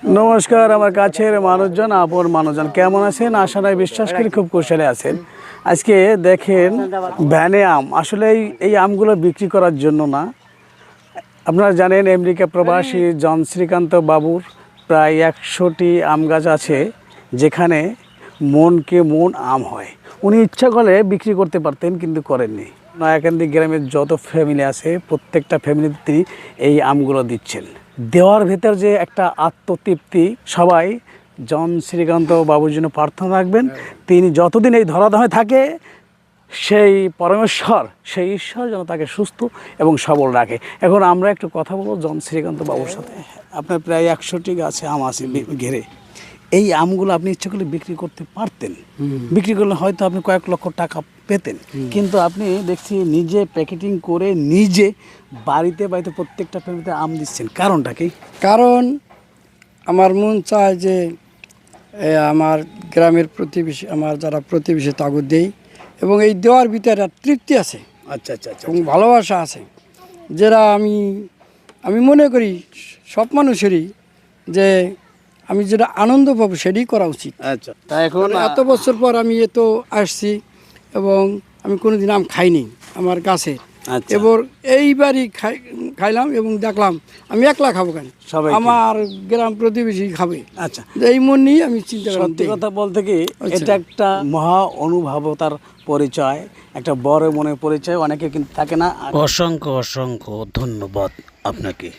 নমস্কার আমার কাছের মানুষজন, আপন মানুষজন, কেমন আছেন? আশা নয় বিশ্বাস করি খুব কুশলে আছেন। আজকে দেখেন ভ্যানে আম, আসলে এই আমগুলো বিক্রি করার জন্য না। আপনারা জানেন আমেরিকা প্রবাসী জন শ্রীকান্ত বাবুর প্রায় 100টি আম গাছ আছে, যেখানে মনকে মন আম হয়। উনি ইচ্ছা করলে বিক্রি করতে পারতেন, কিন্তু করেননি। নয়াকান্দি গ্রামের যত ফ্যামিলি আছে প্রত্যেকটা ফ্যামিলিতে তিনি এই আমগুলো দিচ্ছেন। দেওয়ার ভেতর যে একটা আত্মতৃপ্তি, সবাই জন শ্রীকান্ত বাবুর জন্য প্রার্থনা রাখবেন। তিনি যতদিন এই ধরাধামে থাকে, সেই পরমেশ্বর, সেই ঈশ্বর যেন তাকে সুস্থ এবং সবল রাখে। এখন আমরা একটু কথা বলবো জন শ্রীকান্ত বাবুর সাথে। আপনার প্রায় 100টি গাছে আম আছে ঘেরে। এই আমগুলো আপনি ইচ্ছে করলে বিক্রি করতে পারতেন, বিক্রি করলে হয়তো আপনি কয়েক লক্ষ টাকা পেতেন, কিন্তু আপনি দেখছি নিজে প্যাকেটিং করে নিজে বাড়িতে বাড়িতে প্রত্যেকটা ফ্যামিলিতে আম দিচ্ছেন। কারণটা কি? কারণ আমার মন চায় যে আমার গ্রামের প্রতিবেশী, আমার যারা প্রতিবেশী তাগো দেই, এবং এই দেওয়ার ভিতরে একটা তৃপ্তি আছে। আচ্ছা আচ্ছা আচ্ছা। এবং ভালোবাসা আছে, যেটা আমি মনে করি সব মানুষেরই, যে আমি যেটা আনন্দ পাবো সেটাই করা উচিত। আচ্ছা, তা এখন এত বছর পর আমি এত আসছি এবং আমি কোনোদিন আম খাইনি আমার গাছে। আচ্ছা। এবার এইবারই খাইলাম এবং দেখলাম আমি একলা খাবো কেন, সবাই আমার গ্রাম প্রতিবেশী খাবে। আচ্ছা, এই মন নিয়ে আমি চিন্তা করলাম। সত্যি কথা বলতে কি, এটা একটা মহা অনুভবতার পরিচয়, একটা বড় মনের পরিচয়। অনেকে কিন্তু থাকে না। অসংখ্য অসংখ্য ধন্যবাদ আপনাকে।